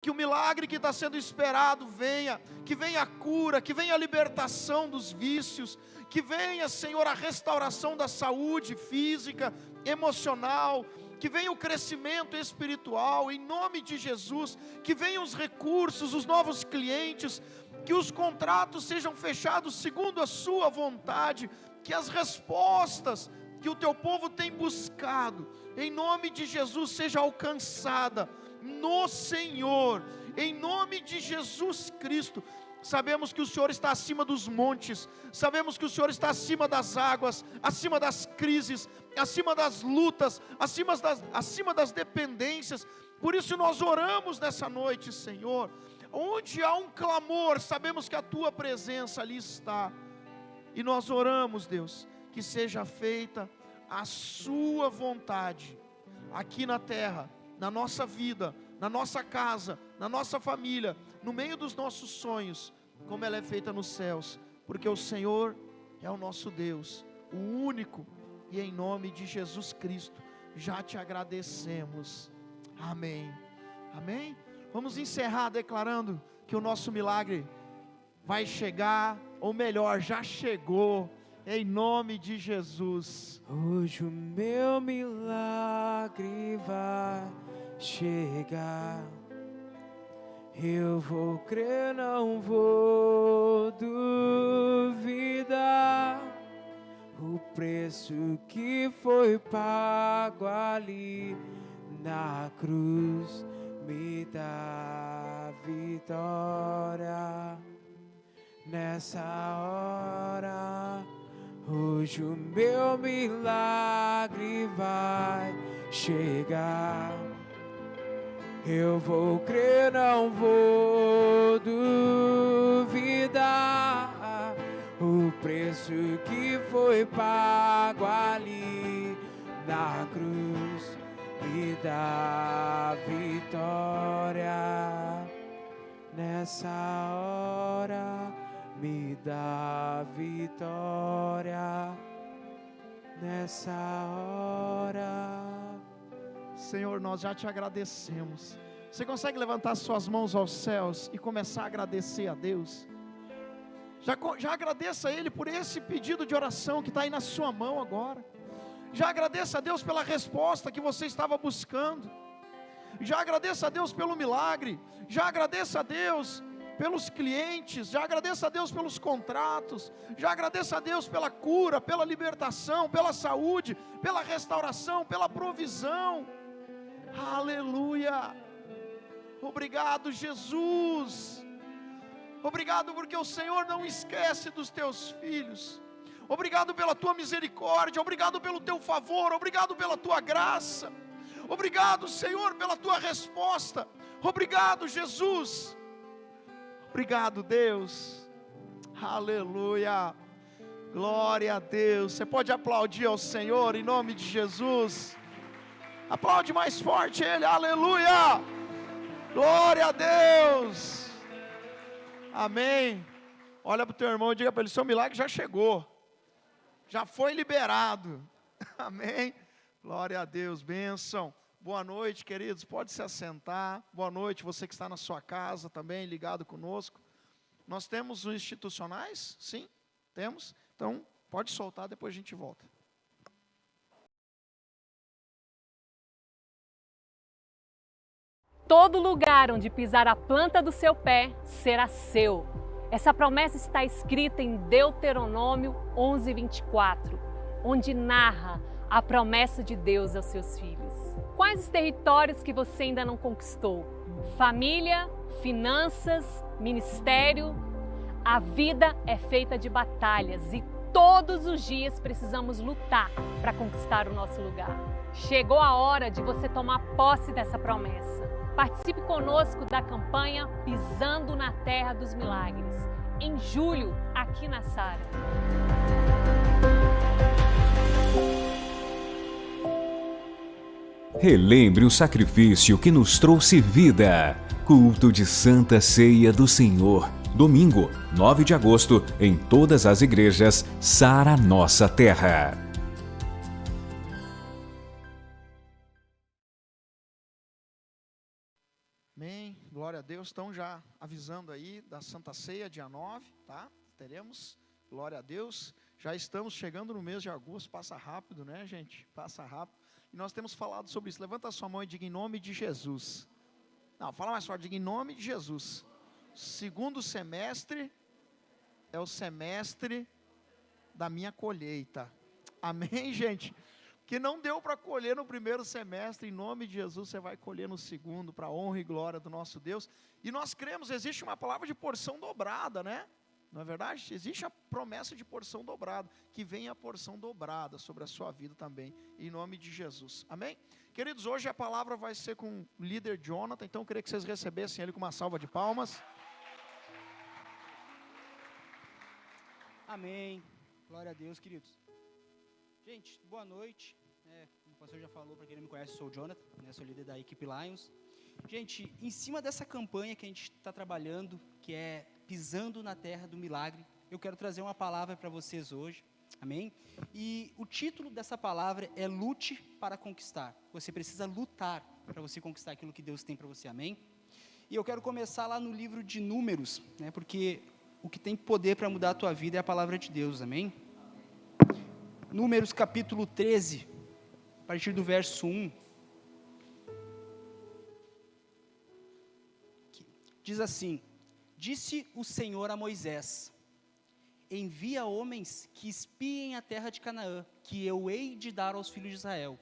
Que o milagre que está sendo esperado venha, que venha a cura, que venha a libertação dos vícios, que venha, Senhor, a restauração da saúde física, emocional, que venha o crescimento espiritual, em nome de Jesus, que venham os recursos, os novos clientes, que os contratos sejam fechados segundo a sua vontade, que as respostas que o teu povo tem buscado, em nome de Jesus, seja alcançada no Senhor, em nome de Jesus Cristo. Sabemos que o Senhor está acima dos montes, sabemos que o Senhor está acima das águas, acima das crises, acima das lutas, acima das dependências. Por isso nós oramos nessa noite, Senhor, onde há um clamor, sabemos que a Tua presença ali está, e nós oramos, Deus, que seja feita a Sua vontade, aqui na terra, na nossa vida, na nossa casa, na nossa família, no meio dos nossos sonhos, como ela é feita nos céus, porque o Senhor é o nosso Deus, o único, e em nome de Jesus Cristo, já te agradecemos, amém, amém. Vamos encerrar declarando que o nosso milagre vai chegar, ou melhor, já chegou, em nome de Jesus. Hoje o meu milagre vai chegar, eu vou crer, não vou duvidar. O preço que foi pago ali na cruz me dá vitória. Nessa hora, hoje o meu milagre vai chegar. Eu vou crer, não vou duvidar. O preço que foi pago ali na cruz me dá vitória. Nessa hora me dá vitória. Nessa hora. Senhor, nós já te agradecemos. Você consegue levantar suas mãos aos céus e começar a agradecer a Deus? Já agradeça a Ele por esse pedido de oração que está aí na sua mão agora. Já agradeça a Deus pela resposta que você estava buscando. Já agradeça a Deus pelo milagre. Já agradeça a Deus pelos clientes. Já agradeça a Deus pelos contratos. Já agradeça a Deus pela cura, pela libertação, pela saúde, pela restauração, pela provisão. Aleluia. Obrigado, Jesus. Obrigado porque o Senhor não esquece dos teus filhos. Obrigado pela tua misericórdia. Obrigado pelo teu favor. Obrigado pela tua graça. Obrigado, Senhor, pela tua resposta. Obrigado, Jesus. Obrigado, Deus. Aleluia. Glória a Deus. Você pode aplaudir ao Senhor em nome de Jesus. Aplaude mais forte Ele. Aleluia. Glória a Deus. Amém. Olha para o teu irmão e diga para ele: seu milagre já chegou. Já foi liberado. Amém. Glória a Deus. Bênção. Boa noite, queridos. Pode se assentar. Boa noite, você que está na sua casa também, ligado conosco. Nós temos os institucionais? Sim, temos. Então, pode soltar, depois a gente volta. Todo lugar onde pisar a planta do seu pé será seu. Essa promessa está escrita em Deuteronômio 11:24, onde narra a promessa de Deus aos seus filhos. Quais os territórios que você ainda não conquistou? Família, finanças, ministério. A vida é feita de batalhas e todos os dias precisamos lutar para conquistar o nosso lugar. Chegou a hora de você tomar posse dessa promessa. Participe conosco da campanha Pisando na Terra dos Milagres, em julho, aqui na Sara. Relembre o sacrifício que nos trouxe vida. Culto de Santa Ceia do Senhor. Domingo, 9 de agosto, em todas as igrejas, Sara Nossa Terra. Amém. Glória a a Deus. Estão já avisando aí da Santa Ceia, dia 9, tá? Teremos, glória a Deus. Já estamos chegando no mês de agosto, passa rápido, né, gente? Passa rápido. E nós temos falado sobre isso. Levanta a sua mão e diga em nome de Jesus. Não, fala mais forte, diga em nome de Jesus. Segundo semestre é o semestre da minha colheita. Amém, gente? Que não deu para colher no primeiro semestre, em nome de Jesus você vai colher no segundo, para a honra e glória do nosso Deus. E nós cremos, existe uma palavra de porção dobrada, né? Não é verdade? Existe a promessa de porção dobrada, que venha a porção dobrada sobre a sua vida também, em nome de Jesus. Amém? Queridos, hoje a palavra vai ser com o líder Jonathan, então eu queria que vocês recebessem ele com uma salva de palmas. Amém. Glória a Deus, queridos. Gente, boa noite. Como o pastor já falou, para quem não me conhece, eu sou o Jonathan, sou líder da equipe Lions. Gente, em cima dessa campanha que a gente está trabalhando, que é Pisando na Terra do Milagre, eu quero trazer uma palavra para vocês hoje, amém? E o título dessa palavra é Lute para Conquistar. Você precisa lutar para você conquistar aquilo que Deus tem para você, amém? E eu quero começar lá no livro de Números, porque o que tem poder para mudar a tua vida é a palavra de Deus, amém? Números capítulo 13, a partir do verso 1. Diz assim: Disse o Senhor a Moisés: Envia homens que espiem a terra de Canaã, que eu hei de dar aos filhos de Israel.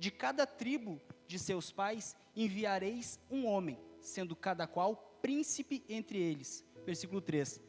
De cada tribo de seus pais enviareis um homem, sendo cada qual príncipe entre eles. Versículo 3.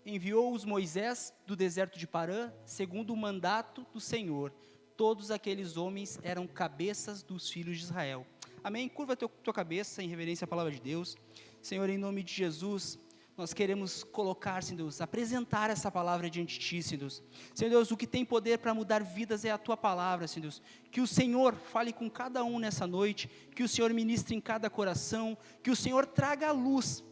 Enviou-os Moisés do deserto de Parã, segundo o mandato do Senhor. Todos aqueles homens eram cabeças dos filhos de Israel. Amém? Curva tua cabeça em reverência à palavra de Deus. Senhor, em nome de Jesus, nós queremos colocar, Senhor Deus, apresentar essa palavra diante de Ti, Senhor Deus. Senhor Deus, o que tem poder para mudar vidas é a Tua palavra, Senhor Deus. Que o Senhor fale com cada um nessa noite, que o Senhor ministre em cada coração, que o Senhor traga à luz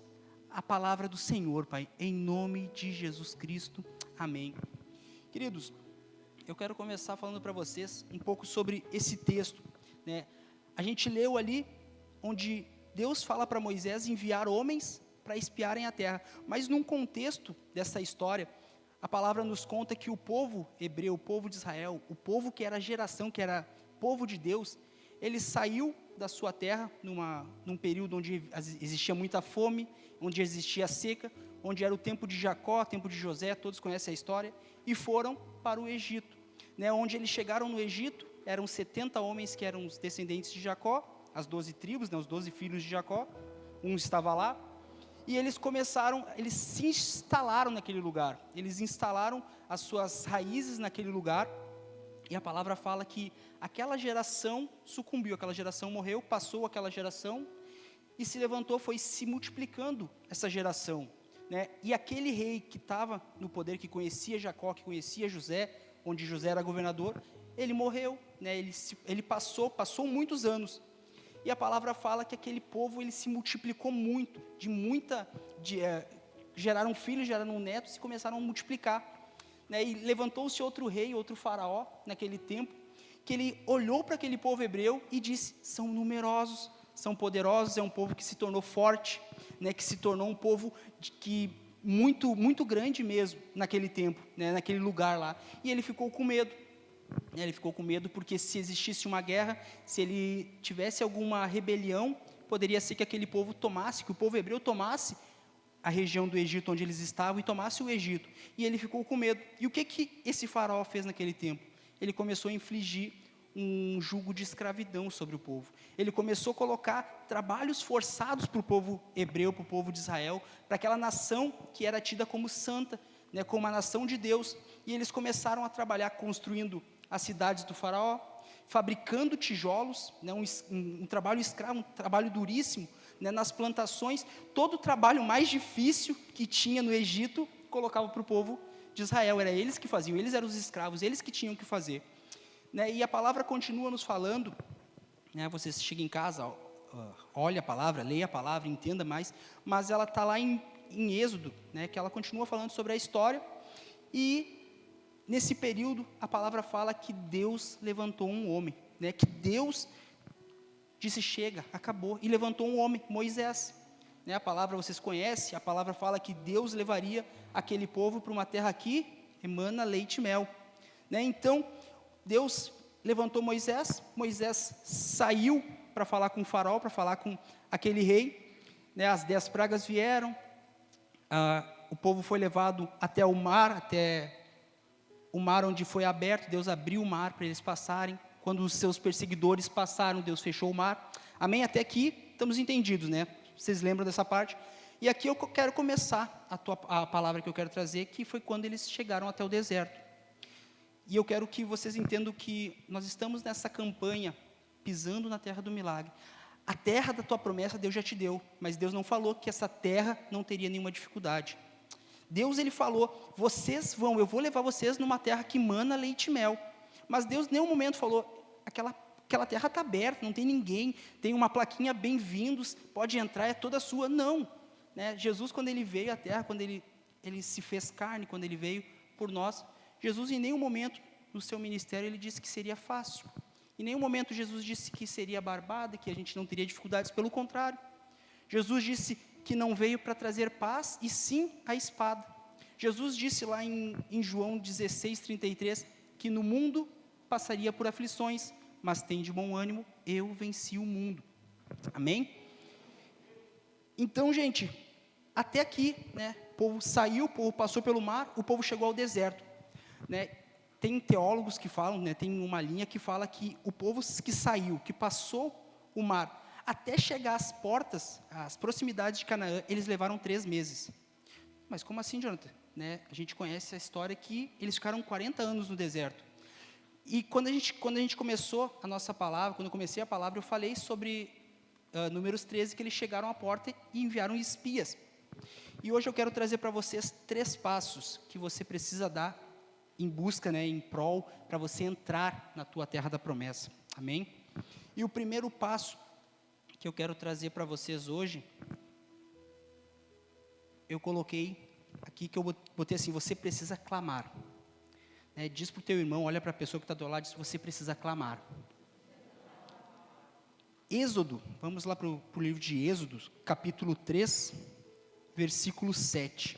a palavra do Senhor, Pai, em nome de Jesus Cristo, amém. Queridos, eu quero começar falando para vocês um pouco sobre esse texto, A gente leu ali, onde Deus fala para Moisés enviar homens para espiarem a terra, mas num contexto dessa história, a palavra nos conta que o povo hebreu, o povo de Israel, o povo que era geração, que era povo de Deus, ele saiu da sua terra num período onde existia muita fome, onde existia seca, onde era o tempo de Jacó, tempo de José, todos conhecem a história, e foram para o Egito, onde eles chegaram no Egito, eram 70 homens que eram os descendentes de Jacó, as 12 tribos, os 12 filhos de Jacó, um estava lá, e eles se instalaram naquele lugar, eles instalaram as suas raízes naquele lugar, e a palavra fala que aquela geração sucumbiu, aquela geração morreu, passou aquela geração, e se levantou, foi se multiplicando essa geração, e aquele rei que estava no poder, que conhecia Jacó, que conhecia José, onde José era governador, ele morreu, ele passou muitos anos, e a palavra fala que aquele povo, ele se multiplicou muito, geraram filhos, geraram netos, e começaram a multiplicar, e levantou-se outro rei, outro faraó, naquele tempo, que ele olhou para aquele povo hebreu e disse: são numerosos, são poderosos, é um povo que se tornou forte, que se tornou um povo muito, muito grande mesmo, naquele tempo, naquele lugar lá, e ele ficou com medo. Ele ficou com medo porque se existisse uma guerra, se ele tivesse alguma rebelião, poderia ser que aquele povo tomasse, que o povo hebreu tomasse a região do Egito onde eles estavam e tomasse o Egito. E ele ficou com medo. E o que esse faraó fez naquele tempo? Ele começou a infligir um jugo de escravidão sobre o povo. Ele começou a colocar trabalhos forçados para o povo hebreu, para o povo de Israel, para aquela nação que era tida como santa, como a nação de Deus. E eles começaram a trabalhar construindo as cidades do faraó, fabricando tijolos, um trabalho escravo, um trabalho duríssimo, nas plantações. Todo o trabalho mais difícil que tinha no Egito, colocava para o povo de Israel, era eles que faziam, eles eram os escravos, eles que tinham que fazer. E a palavra continua nos falando, você chega em casa, olha a palavra, leia a palavra, entenda mais, mas ela está lá em Êxodo, que ela continua falando sobre a história, e nesse período, a palavra fala que Deus levantou um homem, que Deus disse: chega, acabou, e levantou um homem, Moisés, né, a palavra vocês conhecem, a palavra fala que Deus levaria aquele povo para uma terra que emana leite e mel, né? Então, Deus levantou Moisés, Moisés saiu para falar com o faraó, para falar com aquele rei, né? As 10 pragas vieram, o povo foi levado até o mar onde foi aberto, Deus abriu o mar para eles passarem. Quando os seus perseguidores passaram, Deus fechou o mar. Amém? Até aqui estamos entendidos, né? Vocês lembram dessa parte? E aqui eu quero começar a palavra que eu quero trazer, que foi quando eles chegaram até o deserto. E eu quero que vocês entendam que nós estamos nessa campanha, pisando na terra do milagre. A terra da tua promessa Deus já te deu, mas Deus não falou que essa terra não teria nenhuma dificuldade. Deus, Ele falou, eu vou levar vocês numa terra que mana leite e mel. Mas Deus em nenhum momento falou, aquela terra está aberta, não tem ninguém, tem uma plaquinha, bem-vindos, pode entrar, é toda sua. Não, né? Jesus, quando Ele veio à terra, quando ele se fez carne, quando Ele veio por nós, Jesus em nenhum momento no seu ministério Ele disse que seria fácil. Em nenhum momento Jesus disse que seria barbada, que a gente não teria dificuldades, pelo contrário. Jesus disse que não veio para trazer paz, e sim a espada. Jesus disse lá em João 16:33, que no mundo passaria por aflições, mas tem de bom ânimo, eu venci o mundo. Amém? Então, gente, até aqui, né, o povo saiu, o povo passou pelo mar, o povo chegou ao deserto, né? Tem teólogos que falam, né, tem uma linha que fala que o povo que saiu, que passou o mar, até chegar às portas, às proximidades de Canaã, eles levaram 3 meses. Mas como assim, Jonathan? Né, a gente conhece a história que eles ficaram 40 anos no deserto. E quando a gente começou a nossa palavra, quando eu comecei a palavra, eu falei sobre Números 13, que eles chegaram à porta e enviaram espias. E hoje eu quero trazer para vocês 3 passos que você precisa dar em busca, né, em prol, para você entrar na tua terra da promessa. Amém? E o primeiro passo que eu quero trazer para vocês hoje, eu coloquei aqui, que eu botei assim, você precisa clamar. Diz para o teu irmão, olha para a pessoa que está do teu lado, diz, você precisa clamar. Êxodo, vamos lá para o livro de Êxodo, capítulo 3, versículo 7.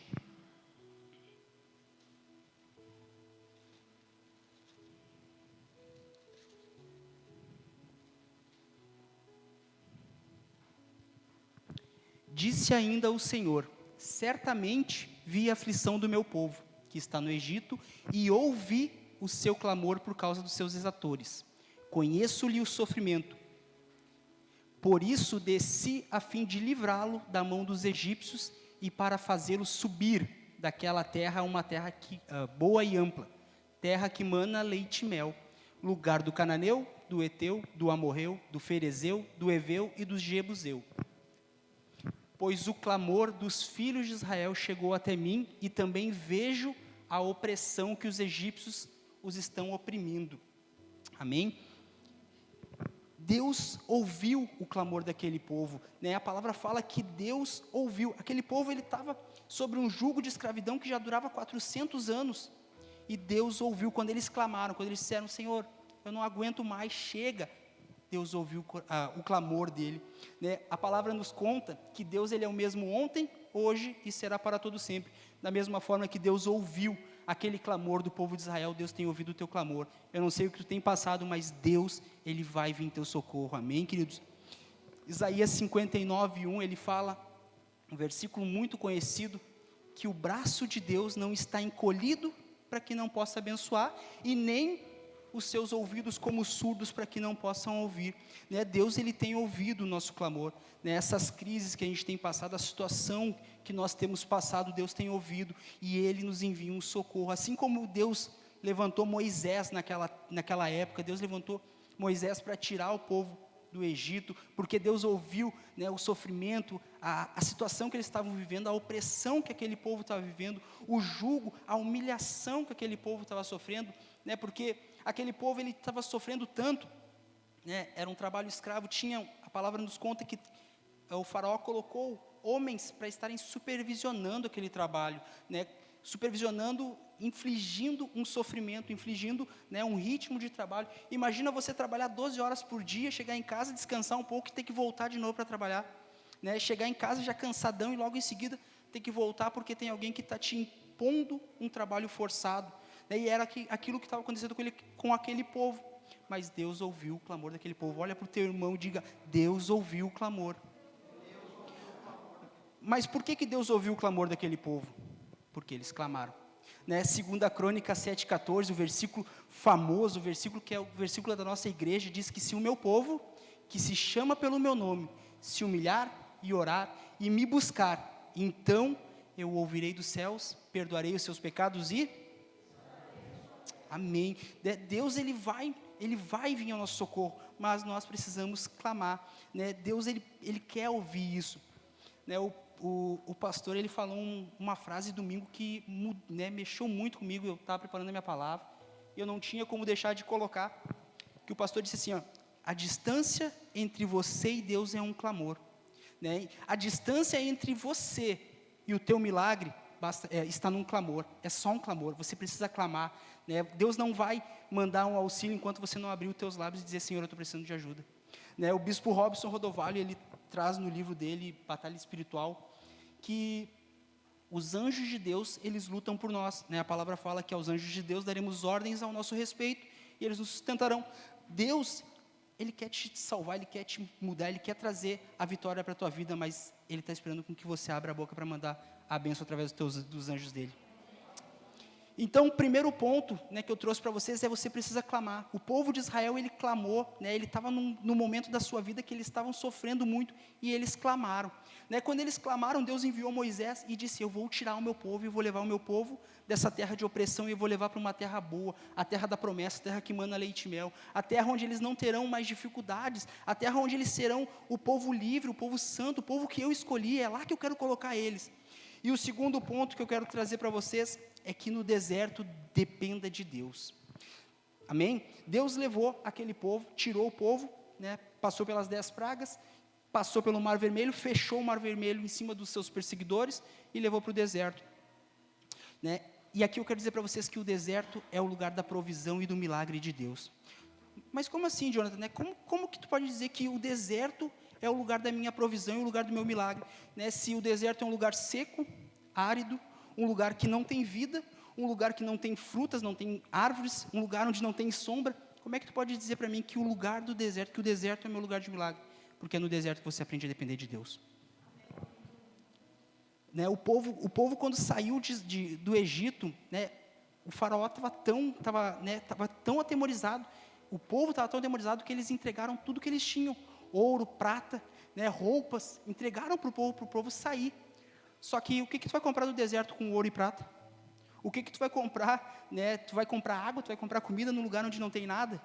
Disse ainda o Senhor, certamente vi a aflição do meu povo, que está no Egito, e ouvi o seu clamor por causa dos seus exatores. Conheço-lhe o sofrimento. Por isso desci a fim de livrá-lo da mão dos egípcios e para fazê-lo subir daquela terra a uma terra boa e ampla, terra que mana leite e mel, lugar do cananeu, do eteu, do amorreu, do ferezeu, do eveu e do jebuseu. Pois o clamor dos filhos de Israel chegou até mim, e também vejo a opressão que os egípcios os estão oprimindo. Amém? Deus ouviu o clamor daquele povo, né? A palavra fala que Deus ouviu. Aquele povo, ele estava sobre um jugo de escravidão que já durava 400 anos, e Deus ouviu quando eles clamaram, quando eles disseram, Senhor, eu não aguento mais, chega. Deus ouviu o clamor dele, né? A palavra nos conta que Deus, ele é o mesmo ontem, hoje e será para todo sempre. Da mesma forma que Deus ouviu aquele clamor do povo de Israel, Deus tem ouvido o teu clamor. Eu não sei o que tu tem passado, mas Deus, ele vai vir em teu socorro. Amém, queridos? Isaías 59:1, ele fala, um versículo muito conhecido, que o braço de Deus não está encolhido para que não possa abençoar, e nem os seus ouvidos como surdos para que não possam ouvir, né? Deus, ele tem ouvido o nosso clamor, né? Essas crises que a gente tem passado, a situação que nós temos passado, Deus tem ouvido, e Ele nos envia um socorro, assim como Deus levantou Moisés naquela época. Deus levantou Moisés para tirar o povo do Egito, porque Deus ouviu, né, o sofrimento, a situação que eles estavam vivendo, a opressão que aquele povo estava vivendo, o jugo, a humilhação que aquele povo estava sofrendo, né, porque aquele povo, ele estava sofrendo tanto, né, era um trabalho escravo. A palavra nos conta que o faraó colocou homens para estarem supervisionando aquele trabalho, né, supervisionando, infligindo um sofrimento, infligindo, né, um ritmo de trabalho. Imagina você trabalhar 12 horas por dia, chegar em casa, descansar um pouco e ter que voltar de novo para trabalhar. né? Chegar em casa já cansadão e logo em seguida ter que voltar porque tem alguém que está te impondo um trabalho forçado, né? E era aquilo que estava acontecendo com aquele povo. Mas Deus ouviu o clamor daquele povo. Olha para o teu irmão e diga: Deus ouviu o clamor. Mas por que Deus ouviu o clamor daquele povo? Porque eles clamaram, né? 2 Crônicas 7,14, o versículo famoso, o versículo que é o versículo da nossa igreja, diz que se o meu povo, que se chama pelo meu nome, se humilhar e orar e me buscar, então eu ouvirei dos céus, perdoarei os seus pecados e... Amém. Deus, Ele vai vir ao nosso socorro, mas nós precisamos clamar, né? Deus, Ele quer ouvir isso, né? O pastor, ele falou uma frase domingo que, né, mexeu muito comigo. Eu estava preparando a minha palavra, e eu não tinha como deixar de colocar, que o pastor disse assim, ó: a distância entre você e Deus é um clamor, né? A distância entre você e o teu milagre está num clamor, é só um clamor, você precisa clamar, né? Deus não vai mandar um auxílio enquanto você não abrir os teus lábios e dizer: Senhor, eu estou precisando de ajuda, né? O bispo Robson Rodovalho, ele traz no livro dele, Batalha Espiritual, que os anjos de Deus, eles lutam por nós, né? A palavra fala que aos anjos de Deus daremos ordens ao nosso respeito, e eles nos sustentarão. Deus, Ele quer te salvar, Ele quer te mudar, Ele quer trazer a vitória para a tua vida, mas Ele está esperando com que você abra a boca para mandar a bênção através dos anjos dEle. Então, o primeiro ponto, né, que eu trouxe para vocês é: você precisa clamar. O povo de Israel, ele clamou, né? Ele estava no momento da sua vida que eles estavam sofrendo muito, e eles clamaram, né? Quando eles clamaram, Deus enviou Moisés e disse: eu vou tirar o meu povo e vou levar o meu povo dessa terra de opressão e eu vou levar para uma terra boa, a terra da promessa, a terra que mana leite e mel, a terra onde eles não terão mais dificuldades, a terra onde eles serão o povo livre, o povo santo, o povo que eu escolhi. É lá que eu quero colocar eles. E o segundo ponto que eu quero trazer para vocês é que no deserto dependa de Deus. Amém? Deus levou aquele povo, tirou o povo, né, passou pelas 10 pragas, passou pelo Mar Vermelho, fechou o Mar Vermelho em cima dos seus perseguidores e levou para o deserto, né? E aqui eu quero dizer para vocês que o deserto é o lugar da provisão e do milagre de Deus. Mas como assim, Jonathan, né? Como que tu pode dizer que o deserto é o lugar da minha provisão e o lugar do meu milagre, né? Se o deserto é um lugar seco, árido, um lugar que não tem vida, um lugar que não tem frutas, não tem árvores, um lugar onde não tem sombra, como é que tu pode dizer para mim que o lugar do deserto, que o deserto é meu lugar de milagre? Porque é no deserto que você aprende a depender de Deus. Né, o povo quando saiu do Egito, né, o faraó estava tão atemorizado, o povo estava tão atemorizado que eles entregaram tudo que eles tinham, ouro, prata, né, roupas, entregaram para o povo sair. Só que o que tu vai comprar no deserto com ouro e prata? O que tu vai comprar, né? Tu vai comprar água, tu vai comprar comida num lugar onde não tem nada?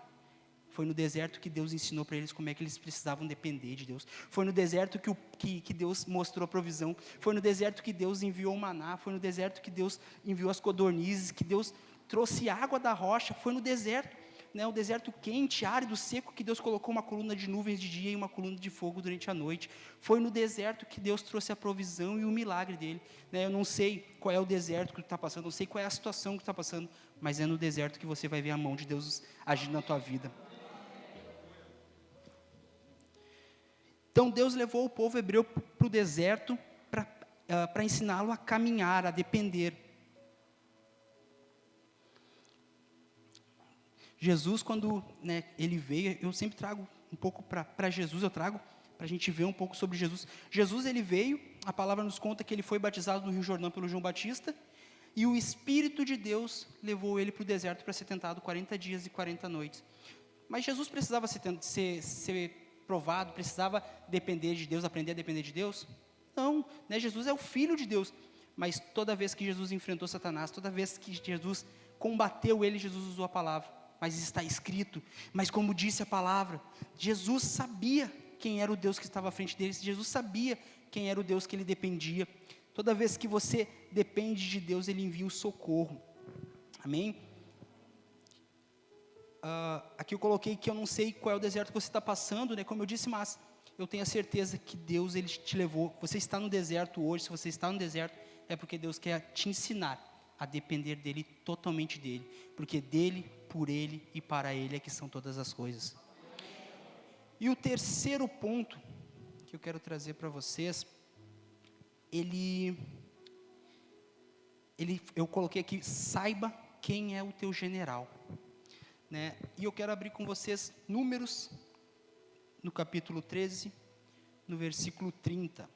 Foi no deserto que Deus ensinou para eles como é que eles precisavam depender de Deus. Foi no deserto que Deus mostrou a provisão. Foi no deserto que Deus enviou o maná. Foi no deserto que Deus enviou as codornizes, que Deus trouxe água da rocha. Foi no deserto, né, um deserto quente, árido, seco, que Deus colocou uma coluna de nuvens de dia e uma coluna de fogo durante a noite. Foi no deserto que Deus trouxe a provisão e o milagre dele, né? Eu não sei qual é o deserto que tu está passando, não sei qual é a situação que tu está passando, mas é no deserto que você vai ver a mão de Deus agindo na tua vida. Então Deus levou o povo hebreu para o deserto para ensiná-lo a caminhar, a depender. Jesus, quando, né, ele veio, eu sempre trago um pouco para Jesus, eu trago para a gente ver um pouco sobre Jesus. Jesus, ele veio, a palavra nos conta que ele foi batizado no Rio Jordão pelo João Batista, e o Espírito de Deus levou ele para o deserto para ser tentado 40 dias e 40 noites. Mas Jesus precisava ser provado, precisava depender de Deus, aprender a depender de Deus? Não, né? Jesus é o Filho de Deus, mas toda vez que Jesus enfrentou Satanás, toda vez que Jesus combateu ele, Jesus usou a palavra: mas está escrito. Mas como disse a palavra, Jesus sabia quem era o Deus que estava à frente deles, Jesus sabia quem era o Deus que ele dependia. Toda vez que você depende de Deus, ele envia o socorro. Amém? Aqui eu coloquei que eu não sei qual é o deserto que você está passando, né? Como eu disse, mas eu tenho a certeza que Deus, ele te levou. Você está no deserto hoje, se você está no deserto, é porque Deus quer te ensinar a depender dele, totalmente dele, porque dele, por ele e para ele é que são todas as coisas. E o terceiro ponto que que eu quero trazer para vocês, eu coloquei aqui, saiba quem é o teu general, né? E eu quero abrir com vocês Números, no capítulo 13, no versículo 30.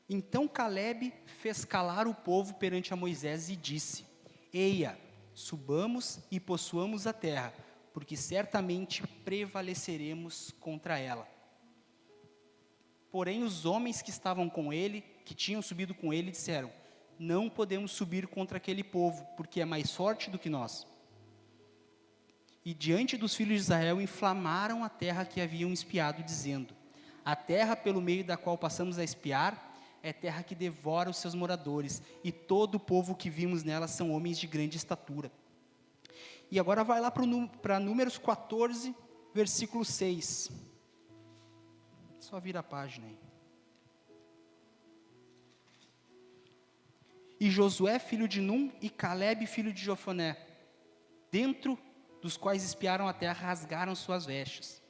Então Calebe fez calar o povo perante a Moisés e disse: Eia, subamos e possuamos a terra, porque certamente prevaleceremos contra ela. Porém os homens que estavam com ele, que tinham subido com ele, disseram: Não podemos subir contra aquele povo, porque é mais forte do que nós. E diante dos filhos de Israel inflamaram a terra que haviam espiado, dizendo: A terra pelo meio da qual passamos a espiar é terra que devora os seus moradores, e todo o povo que vimos nela são homens de grande estatura. E agora vai lá para Números 14, versículo 6. Só vira a página aí. E Josué, filho de Num, e Calebe, filho de Jofoné, dentro dos quais espiaram a terra, rasgaram suas vestes.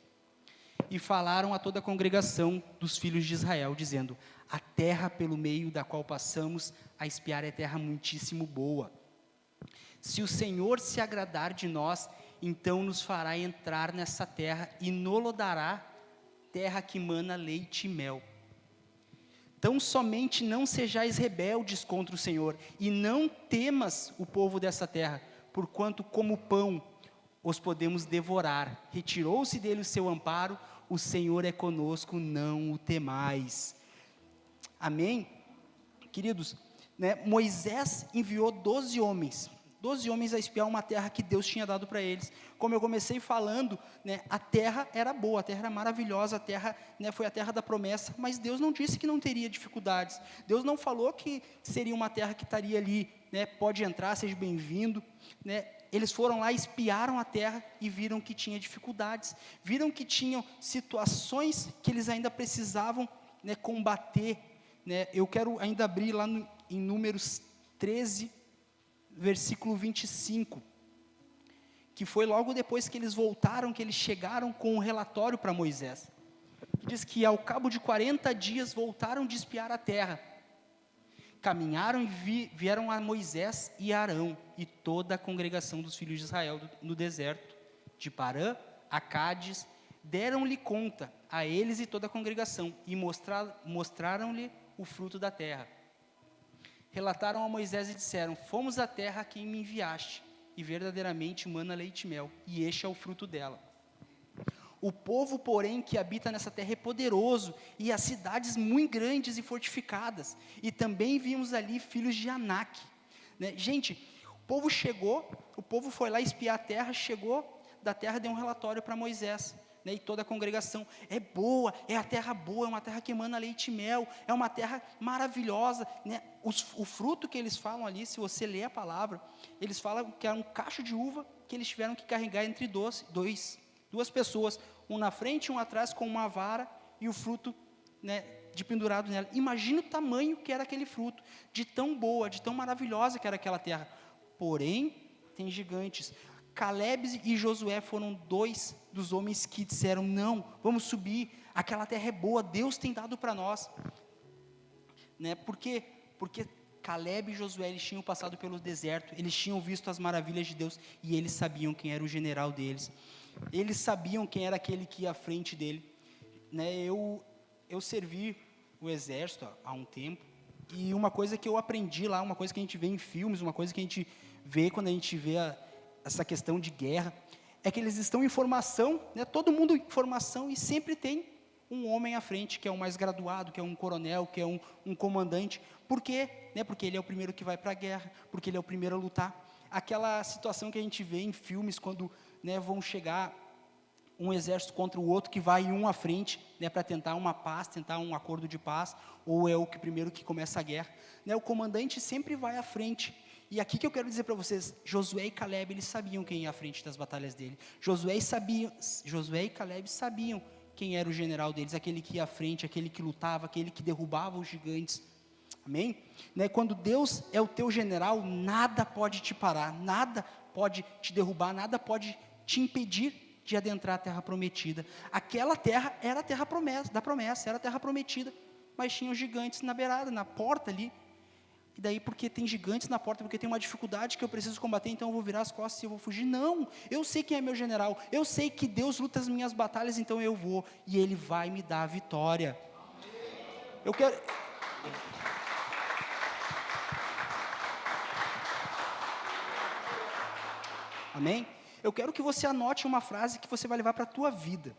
E falaram a toda a congregação dos filhos de Israel, dizendo: A terra pelo meio da qual passamos a espiar é terra muitíssimo boa. Se o Senhor se agradar de nós, então nos fará entrar nessa terra e nos dará terra que mana leite e mel. Tão somente não sejais rebeldes contra o Senhor, e não temas o povo dessa terra, porquanto como pão os podemos devorar. Retirou-se dele o seu amparo, o Senhor é conosco, não o temais. Amém? Queridos, né, Moisés enviou 12 homens a espiar uma terra que Deus tinha dado para eles. Como eu comecei falando, né, a terra era boa, a terra era maravilhosa, a terra, né, foi a terra da promessa, mas Deus não disse que não teria dificuldades. Deus não falou que seria uma terra que estaria ali, né, pode entrar, seja bem-vindo, né. Eles foram lá, espiaram a terra e viram que tinha dificuldades, viram que tinham situações que eles ainda precisavam, né, combater, né. Eu quero ainda abrir lá em Números 13, versículo 25, que foi logo depois que eles voltaram, que eles chegaram com um relatório para Moisés, que diz que ao cabo de 40 dias voltaram de espiar a terra, caminharam e vieram a Moisés e a Arão e toda a congregação dos filhos de Israel no deserto de Parã a Cádiz, deram-lhe conta a eles e toda a congregação e mostraram-lhe o fruto da terra. Relataram a Moisés e disseram: Fomos à terra a quem me enviaste, e verdadeiramente mana leite e mel, e este é o fruto dela. O povo, porém, que habita nessa terra é poderoso, e as cidades muito grandes e fortificadas, e também vimos ali filhos de Anak, né? Gente, o povo foi lá espiar a terra, chegou da terra, deu um relatório para Moisés, né, e toda a congregação: é boa, é a terra boa, é uma terra que emana leite e mel, é uma terra maravilhosa, né? O fruto que eles falam ali, se você ler a palavra, eles falam que era um cacho de uva que eles tiveram que carregar entre duas pessoas, um na frente e um atrás com uma vara e o fruto, né, de pendurado nela. Imagina o tamanho que era aquele fruto, de tão boa, de tão maravilhosa que era aquela terra. Porém, tem gigantes. Calebe e Josué foram 2 dos homens que disseram: não, vamos subir, aquela terra é boa, Deus tem dado para nós, né? Porque Calebe e Josué, eles tinham passado pelo deserto, eles tinham visto as maravilhas de Deus, e eles sabiam quem era o general deles, eles sabiam quem era aquele que ia à frente dele, né? Eu servi o exército há um tempo, e uma coisa que eu aprendi lá, uma coisa que a gente vê em filmes, uma coisa que a gente vê quando a gente vê essa questão de guerra, é que eles estão em formação, né, todo mundo em formação, e sempre tem um homem à frente, que é o mais graduado, que é um coronel, que é um comandante. Por quê? Né, porque ele é o primeiro que vai para a guerra, porque ele é o primeiro a lutar. Aquela situação que a gente vê em filmes, quando, né, vão chegar um exército contra o outro, que vai um à frente, né, para tentar uma paz, tentar um acordo de paz, ou é o que primeiro que começa a guerra, né, o comandante sempre vai à frente. E aqui que eu quero dizer para vocês, Josué e Calebe, eles sabiam quem ia à frente das batalhas dele. Josué e Calebe sabiam quem era o general deles, aquele que ia à frente, aquele que lutava, aquele que derrubava os gigantes. Amém? Né? Quando Deus é o teu general, nada pode te parar, nada pode te derrubar, nada pode te impedir de adentrar a terra prometida. Aquela terra era a terra da promessa, era a terra prometida, mas tinha os gigantes na beirada, na porta ali. E daí, porque tem gigantes na porta, porque tem uma dificuldade que eu preciso combater, então eu vou virar as costas e eu vou fugir. Não, eu sei quem é meu general, eu sei que Deus luta as minhas batalhas, então eu vou, e Ele vai me dar a vitória. Eu quero... Amém? Eu quero que você anote uma frase que você vai levar para a tua vida.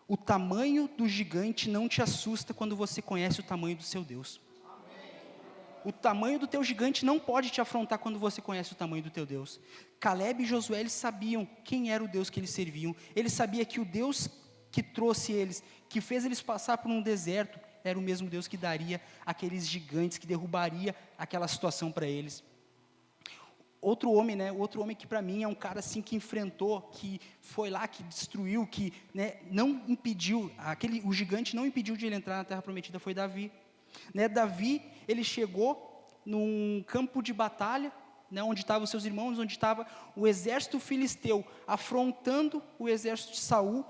O tamanho do gigante não te assusta quando você conhece o tamanho do seu Deus. O tamanho do teu gigante não pode te afrontar quando você conhece o tamanho do teu Deus. Caleb e Josué, eles sabiam quem era o Deus que eles serviam. Eles sabiam que o Deus que trouxe eles, que fez eles passar por um deserto, era o mesmo Deus que daria aqueles gigantes, que derrubaria aquela situação para eles. Outro homem, né, outro homem que para mim é um cara assim que enfrentou, que foi lá, que destruiu, que, né, não impediu, o gigante não impediu de ele entrar na terra prometida, foi Davi. Né, Davi, ele chegou num campo de batalha, né, onde estavam os seus irmãos, onde estava o exército filisteu, afrontando o exército de Saul,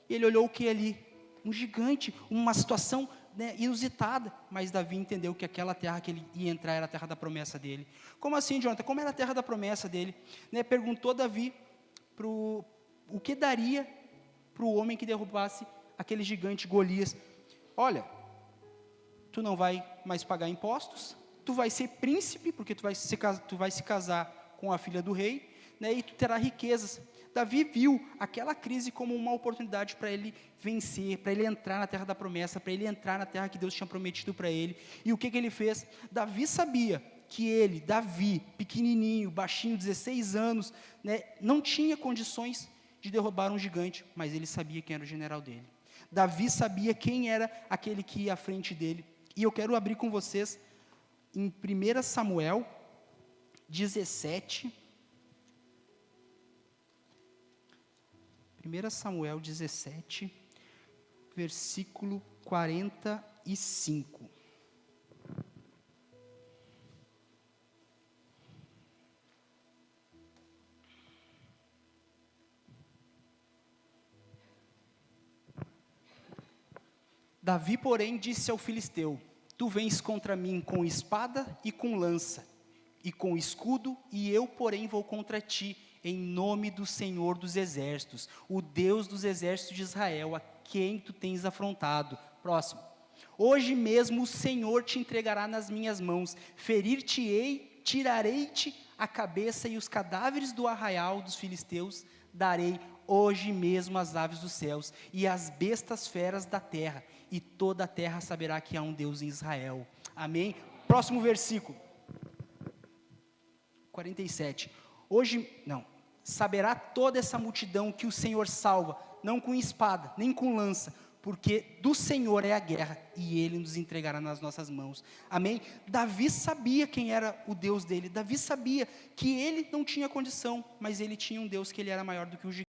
e ele olhou o que ali? Um gigante, uma situação, né, inusitada, mas Davi entendeu que aquela terra que ele ia entrar era a terra da promessa dele. Como assim, Jonathan? Como era a terra da promessa dele? Né, perguntou Davi o que daria para o homem que derrubasse aquele gigante Golias. Olha, tu não vai mais pagar impostos, tu vai ser príncipe, porque tu vai se casar com a filha do rei, né, e tu terá riquezas. Davi viu aquela crise como uma oportunidade para ele vencer, para ele entrar na terra da promessa, para ele entrar na terra que Deus tinha prometido para ele. E o que ele fez? Davi sabia que ele, Davi, pequenininho, baixinho, 16 anos, né, não tinha condições de derrubar um gigante, mas ele sabia quem era o general dele. Davi sabia quem era aquele que ia à frente dele. E eu quero abrir com vocês em 1 Samuel 17, 1 Samuel 17, versículo 45. Davi, porém, disse ao filisteu: tu vens contra mim com espada e com lança, e com escudo, e eu, porém, vou contra ti, em nome do Senhor dos exércitos, o Deus dos exércitos de Israel, a quem tu tens afrontado. Próximo. Hoje mesmo o Senhor te entregará nas minhas mãos, ferir-te-ei, tirarei-te a cabeça e os cadáveres do arraial dos filisteus, darei hoje mesmo às aves dos céus e às bestas feras da terra, e toda a terra saberá que há um Deus em Israel. Amém? Próximo versículo. 47. Saberá toda essa multidão que o Senhor salva, não com espada, nem com lança, porque do Senhor é a guerra, e Ele nos entregará nas nossas mãos. Amém? Davi sabia quem era o Deus dele, Davi sabia que ele não tinha condição, mas ele tinha um Deus que ele era maior do que o gigante.